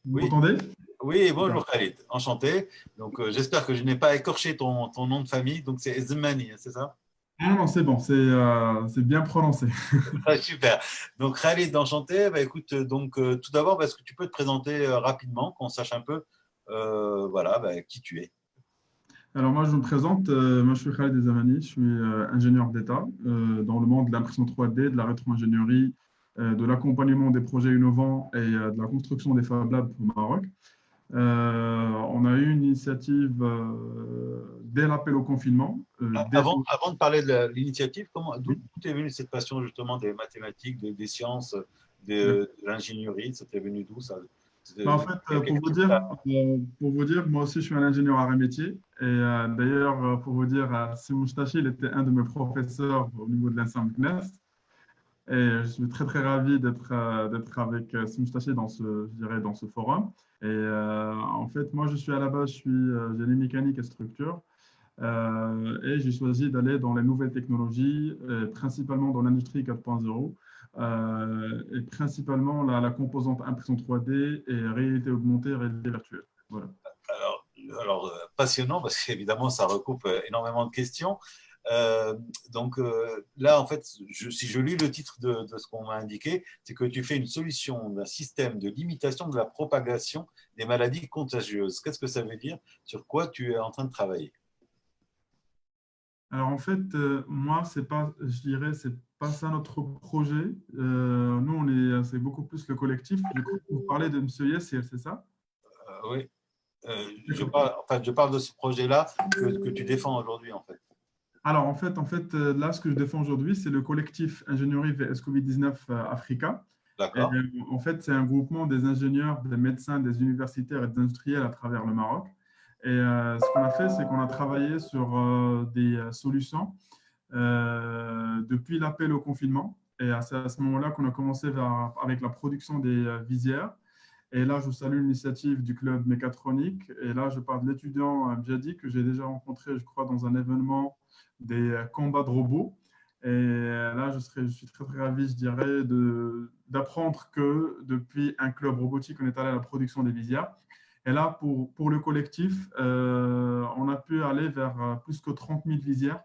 Vous Oui, m'entendez? oui, Super. bonjour Khalid, enchanté. Donc, j'espère que je n'ai pas écorché ton nom de famille. Donc, c'est Zmani, c'est ça? Ah non, c'est bon, c'est bien prononcé. Ah, super. Donc, Khalid, enchanté. Bah, écoute, tout d'abord, est-ce que tu peux te présenter rapidement, qu'on sache un peu voilà, bah, qui tu es? Alors moi, je me présente, moi je suis Khaled Ezamani, je suis ingénieur d'État dans le monde de l'impression 3D, de la rétro-ingénierie, de l'accompagnement des projets innovants et de la construction des Fab Labs au Maroc. On a eu une initiative dès l'appel au confinement, Avant de parler de l'initiative, d'où oui, est venue cette passion justement des mathématiques, des sciences, d'accord. de l'ingénierie? Ça t'est venu d'où ça? Bah, en Il fait, y a quelque chose qui t'a. pour vous dire, moi aussi je suis un ingénieur arts et métiers. Et d'ailleurs, pour vous dire, Simon Stachi, il était un de mes professeurs au niveau de l'INSA CNES. Et je suis très très ravi d'être avec Sim Staché dans je dirais, dans ce forum. Et en fait, moi, je suis à la base, je suis génie mécanique et structure. Et j'ai choisi d'aller dans les nouvelles technologies, principalement dans l'industrie 4.0, et principalement la composante impression 3D et réalité augmentée, réalité virtuelle. Voilà. Alors, passionnant parce qu'évidemment, ça recoupe énormément de questions. Euh, Là, en fait, si je lis le titre de ce qu'on m'a indiqué, c'est que tu fais une solution d'un système de limitation de la propagation des maladies contagieuses. Qu'est-ce que ça veut dire? Sur quoi tu es en train de travailler? Alors en fait, moi, c'est pas, je dirais, c'est pas ça notre projet. Nous, c'est beaucoup plus le collectif. Je crois que vous parlez de Monsieur Yassir, c'est ça? Oui, D'accord. je parle de ce projet-là que tu défends aujourd'hui, en fait. Alors là, ce que je défends aujourd'hui, c'est le collectif Ingénierie vs Covid-19 Africa. Et, D'accord? en fait, c'est un groupement des ingénieurs, des médecins, des universitaires et des industriels à travers le Maroc. Et ce qu'on a fait, c'est qu'on a travaillé sur des solutions depuis l'appel au confinement. Et c'est à ce moment-là qu'on a commencé avec la production des visières. Et là, je salue l'initiative du club mécatronique. Et là, je parle de l'étudiant Mjadi que j'ai déjà rencontré, je crois, dans un événement des combats de robots. Et là, je suis très, très ravi, je dirais, d'apprendre que depuis un club robotique, on est allé à la production des visières. Et là, pour le collectif, on a pu aller vers plus que 30 000 visières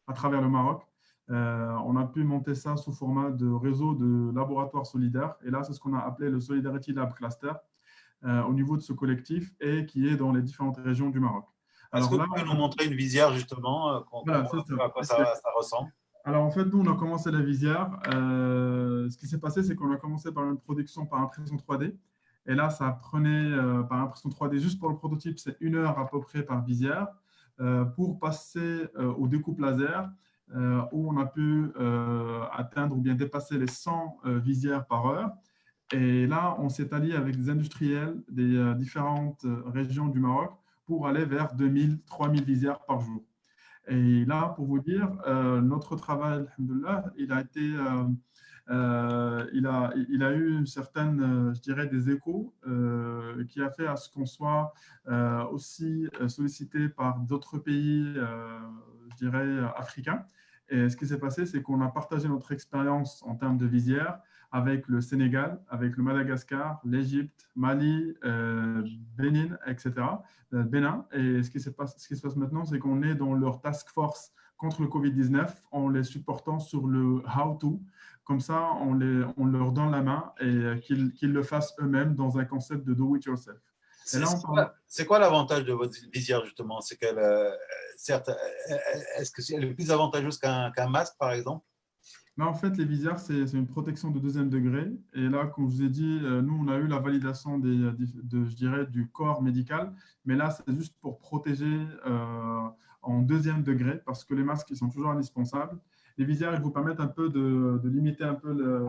à travers le Maroc. On a pu monter ça sous format de réseau de laboratoires solidaires. Et là, c'est ce qu'on a appelé le Solidarity Lab Cluster au niveau de ce collectif et qui est dans les différentes régions du Maroc. Est-ce que Alors tu là, peux nous montrer une visière, justement, qu'on voilà, voit c'est un ça. peu à quoi ça ressemble? Alors en fait, nous, on a commencé la visière. Ce qui s'est passé, c'est qu'on a commencé par une production par impression 3D. Et là, ça prenait par impression 3D, juste pour le prototype, c'est 1 heure à peu près par visière, pour passer au découpe laser, où on a pu atteindre ou bien dépasser les 100 visières par heure. Et là, on s'est allié avec des industriels des différentes régions du Maroc pour aller vers 2000, 3000 visières par jour. Et là, pour vous dire, notre travail, alhamdoulilah, il a eu une certaine, je dirais, des échos qui a fait à ce qu'on soit aussi sollicité par d'autres pays, je dirais, africains. Et ce qui s'est passé, c'est qu'on a partagé notre expérience en termes de visière avec le Sénégal, avec le Madagascar, l'Égypte, Mali, Bénin, etc. Bénin. Et ce qui se passe maintenant, c'est qu'on est dans leur task force contre le Covid-19 en les supportant sur le how-to. Comme ça, on leur donne la main et qu'ils le fassent eux-mêmes dans un concept de do-it-yourself. Et là, on parle. C'est quoi l'avantage de votre visière, justement? C'est qu'elle, certes, est-ce que elle est plus avantageuse qu'un masque, par exemple? Mais en fait, les visières, c'est une protection de deuxième degré. Et là, comme je vous ai dit, nous, on a eu la validation je dirais, du corps médical. Mais là, c'est juste pour protéger en deuxième degré parce que les masques, ils sont toujours indispensables. Les visières, ils vous permettent un peu de limiter un peu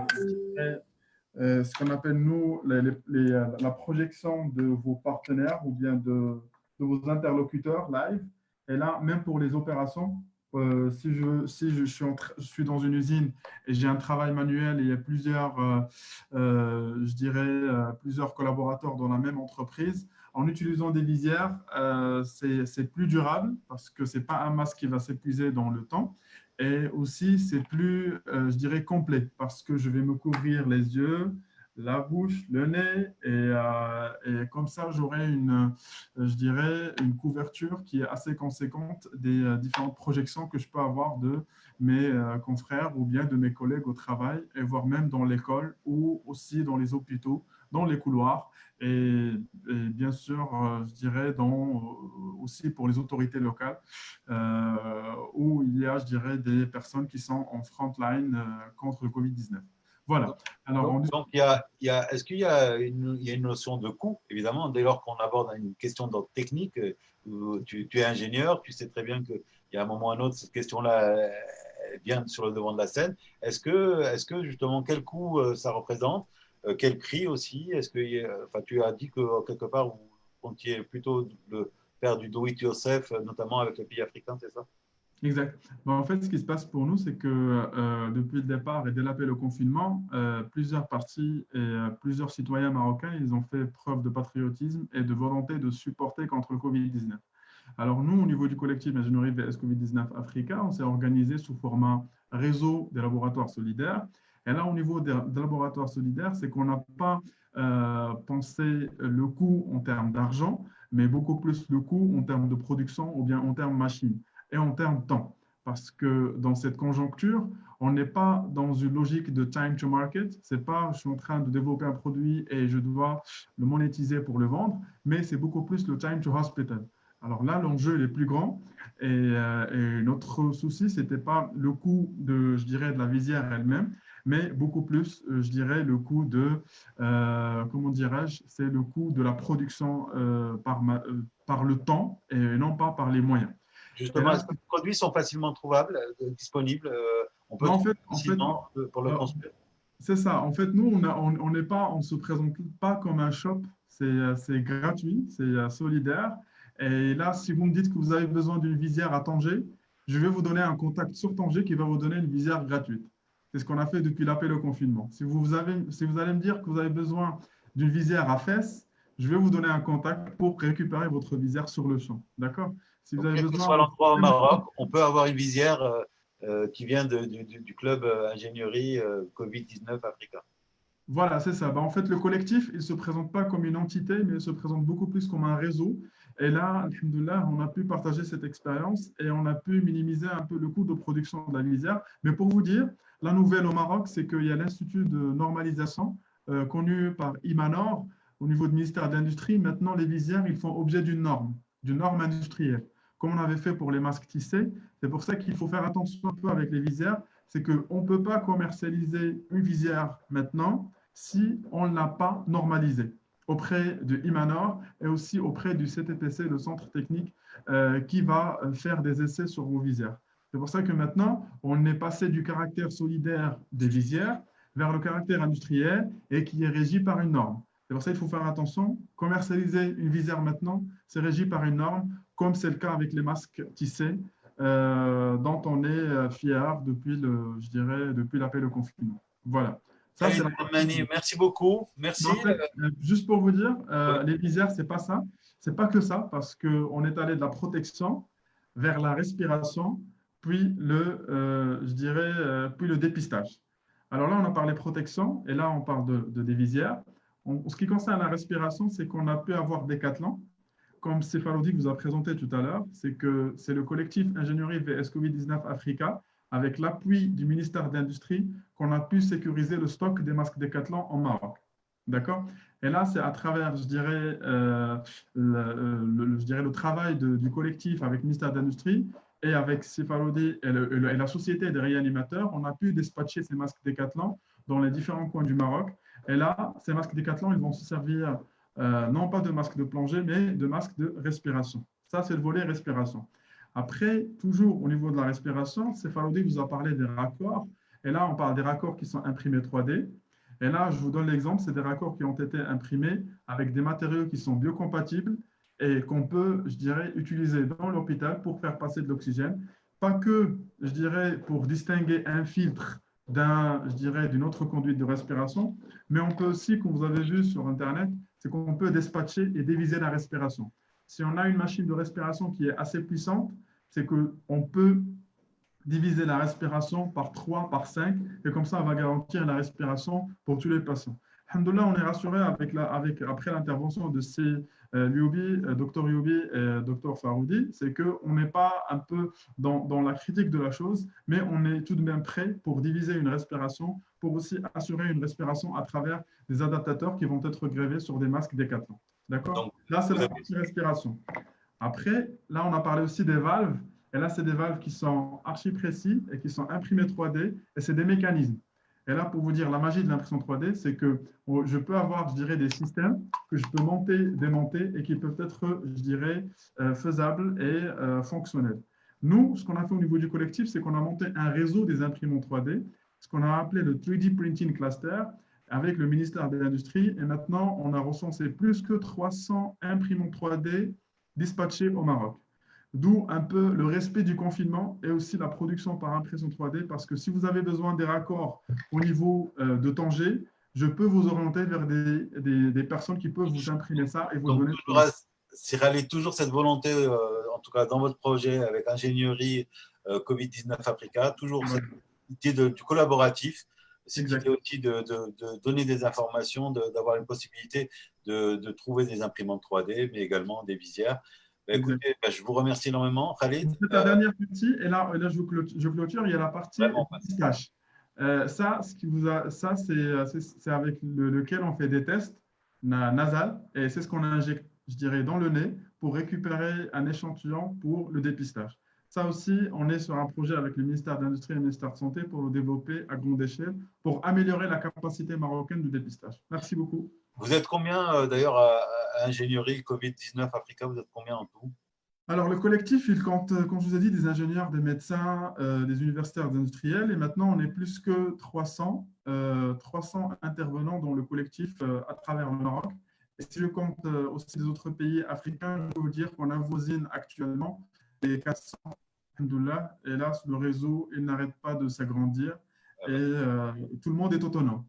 ce qu'on appelle, nous, la projection de vos partenaires ou bien de vos interlocuteurs live. Et là, même pour les opérations, si je suis dans une usine et j'ai un travail manuel et il y a plusieurs, je dirais, plusieurs collaborateurs dans la même entreprise, en utilisant des visières, c'est plus durable parce que ce n'est pas un masque qui va s'épuiser dans le temps. Et aussi, c'est plus, je dirais, complet parce que je vais me couvrir les yeux, la bouche, le nez et Et comme ça, j'aurai je dirais, une couverture qui est assez conséquente des différentes projections que je peux avoir de mes confrères ou bien de mes collègues au travail, et voire même dans l'école ou aussi dans les hôpitaux, dans les couloirs. Et bien sûr, je dirais aussi pour les autorités locales, où il y a, je dirais, des personnes qui sont en front line contre le Covid-19. Voilà. Alors, donc est-ce qu'il y a une notion de coût, évidemment, dès lors qu'on aborde une question d'ordre technique, tu es ingénieur, tu sais très bien qu'il y a un moment ou un autre, cette question-là vient sur le devant de la scène. Est-ce que justement, quel coût ça représente? Quel prix aussi? Enfin, tu as dit que quelque part, vous comptiez plutôt faire du do-it-yourself, notamment avec les pays africains, c'est ça? exact. Bon, en fait, ce qui se passe pour nous, c'est que depuis le départ et dès l'appel au confinement, plusieurs partis et plusieurs citoyens marocains, ils ont fait preuve de patriotisme et de volonté de supporter contre le Covid-19. Alors nous, au niveau du collectif Ingénierie VS Covid-19 Africa, on s'est organisé sous format réseau des laboratoires solidaires. Et là, au niveau des laboratoires solidaires, c'est qu'on n'a pas pensé le coût en termes d'argent, mais beaucoup plus le coût en termes de production ou bien en termes machines et en termes de temps. Parce que dans cette conjoncture, on n'est pas dans une logique de time to market. C'est pas je suis en train de développer un produit et je dois le monétiser pour le vendre, mais c'est beaucoup plus le time to hospital. Alors là, l'enjeu est plus grand et notre souci, ce n'était pas le coût je dirais, de la visière elle-même, mais beaucoup plus, je dirais, le coût comment dirais-je, c'est le coût de la production par le temps et non pas par les moyens. Et Justement, là, est-ce que les produits sont facilement trouvables, disponibles? On peut non, trouver facilement pour le euh, consommer. c'est ça. En fait, nous, on n'est pas, on se présente pas comme un shop. C'est gratuit, c'est solidaire. Et là, si vous me dites que vous avez besoin d'une visière à Tanger, je vais vous donner un contact sur Tanger qui va vous donner une visière gratuite. C'est ce qu'on a fait depuis l'appel au confinement. Si vous allez me dire que vous avez besoin d'une visière à Fès, je vais vous donner un contact pour récupérer votre visière sur le champ. D'accord? Si vous Donc, avez quel que besoin soit l'endroit au Maroc, on peut avoir une visière qui vient du club ingénierie Covid-19 Africa. voilà, c'est ça. En fait, le collectif, il ne se présente pas comme une entité, mais il se présente beaucoup plus comme un réseau. Et là, alhamdoulilah, on a pu partager cette expérience et on a pu minimiser un peu le coût de production de la lisière. Mais pour vous dire, la nouvelle au Maroc, c'est qu'il y a l'Institut de normalisation connu par Imanor au niveau du ministère de l'Industrie. Maintenant, les visières, ils font objet d'une norme industrielle, comme on avait fait pour les masques tissés. C'est pour ça qu'il faut faire attention un peu avec les visières, c'est qu'on ne peut pas commercialiser une visière maintenant si on ne l'a pas normalisée auprès de Imanor et aussi auprès du CTTC, le centre technique, qui va faire des essais sur vos visières. C'est pour ça que maintenant, on est passé du caractère solidaire des visières vers le caractère industriel et qui est régi par une norme. C'est pour ça qu'il faut faire attention. Commercialiser une visière maintenant, c'est régi par une norme, comme c'est le cas avec les masques tissés, dont on est fier je dirais, depuis l'appel au confinement. Voilà. Ça, c'est la partie. Mani, merci beaucoup. Mais Merci. en fait, juste pour vous dire, les visières, c'est pas ça. C'est pas que ça, parce qu'on est allé de la protection vers la respiration, puis je dirais, puis le dépistage. Alors là, on a parlé protection, et là, on parle des visières. En ce qui concerne la respiration, c'est qu'on a pu avoir Decathlon, comme Céphalodi vous a présenté tout à l'heure, c'est que c'est le collectif Ingénierie VS Covid-19 Africa, avec l'appui du ministère de l'Industrie, qu'on a pu sécuriser le stock des masques Decathlon en Maroc. D'accord? Et là, c'est à travers, je dirais, le travail du collectif avec le ministère de l'Industrie et avec Céphalodi et la société des réanimateurs, on a pu dispatcher ces masques Decathlon dans les différents coins du Maroc. Et là, ces masques Decathlon, ils vont se servir non pas de masque de plongée, mais de masque de respiration. Ça, c'est le volet respiration. Après, toujours au niveau de la respiration, Céphalodi vous a parlé des raccords. Et là, on parle des raccords qui sont imprimés 3D. Et là, je vous donne l'exemple, c'est des raccords qui ont été imprimés avec des matériaux qui sont biocompatibles et qu'on peut, je dirais, utiliser dans l'hôpital pour faire passer de l'oxygène. Pas que, je dirais, pour distinguer un filtre je dirais, d'une autre conduite de respiration, mais on peut aussi, comme vous avez vu sur Internet, c'est qu'on peut dispatcher et déviser la respiration. Si on a une machine de respiration qui est assez puissante, c'est qu'on peut diviser la respiration par 3, par 5, et comme ça, on va garantir la respiration pour tous les patients. Alhamdoulilah, on est rassuré après l'intervention de ces Lioubi, Dr Lioubi et Dr Faroudi, c'est qu'on n'est pas un peu dans la critique de la chose, mais on est tout de même prêt pour diviser une respiration, pour aussi assurer une respiration à travers des adaptateurs qui vont être greffés sur des masques Decathlon. D'accord? Donc, Là, c'est vous la avez- partie respiration. Après, là, on a parlé aussi des valves. Et là, c'est des valves qui sont archi précis et qui sont imprimés 3D. Et c'est des mécanismes. Et là, pour vous dire, la magie de l'impression 3D, c'est que je peux avoir, je dirais, des systèmes que je peux monter, démonter et qui peuvent être, je dirais, faisables et fonctionnels. Nous, ce qu'on a fait au niveau du collectif, c'est qu'on a monté un réseau des imprimantes 3D, ce qu'on a appelé le 3D Printing Cluster, avec le ministère de l'Industrie. Et maintenant, on a recensé plus que 300 imprimantes 3D dispatchées au Maroc. D'où un peu le respect du confinement et aussi la production par impression 3D, parce que si vous avez besoin des raccords au niveau de Tanger, je peux vous orienter vers des personnes qui peuvent vous imprimer ça et vous donc, donner. c'est toujours cette volonté, en tout cas dans votre projet avec ingénierie Covid-19 Africa, toujours cette idée du collaboratif, cette Exact. idée aussi de donner des informations, d'avoir une possibilité de trouver des imprimantes 3D, mais également des visières. Exact. Écoutez, je vous remercie énormément, Khalid. Donc, c'est la dernière partie, et là je clôture, il y a la partie Vraiment, pistache. Ça, c'est avec lequel on fait des tests nasales, et c'est ce qu'on injecte, je dirais, dans le nez pour récupérer un échantillon pour le dépistage. Ça aussi, on est sur un projet avec le ministère de l'Industrie et le ministère de la Santé pour le développer à grande échelle, pour améliorer la capacité marocaine de dépistage. Merci beaucoup. vous êtes combien d'ailleurs à ingénierie Covid-19 Africa? Vous êtes combien en tout? Alors, le collectif, il compte, comme je vous ai dit, des ingénieurs, des médecins, des universitaires, des industriels. Et maintenant, on est plus que 300 intervenants dans le collectif à travers le Maroc. Et si je compte aussi des autres pays africains, je peux vous dire qu'on avoisine actuellement les 400, alhamdoulilah. Et là, le réseau, il n'arrête pas de s'agrandir. Et tout le monde est autonome.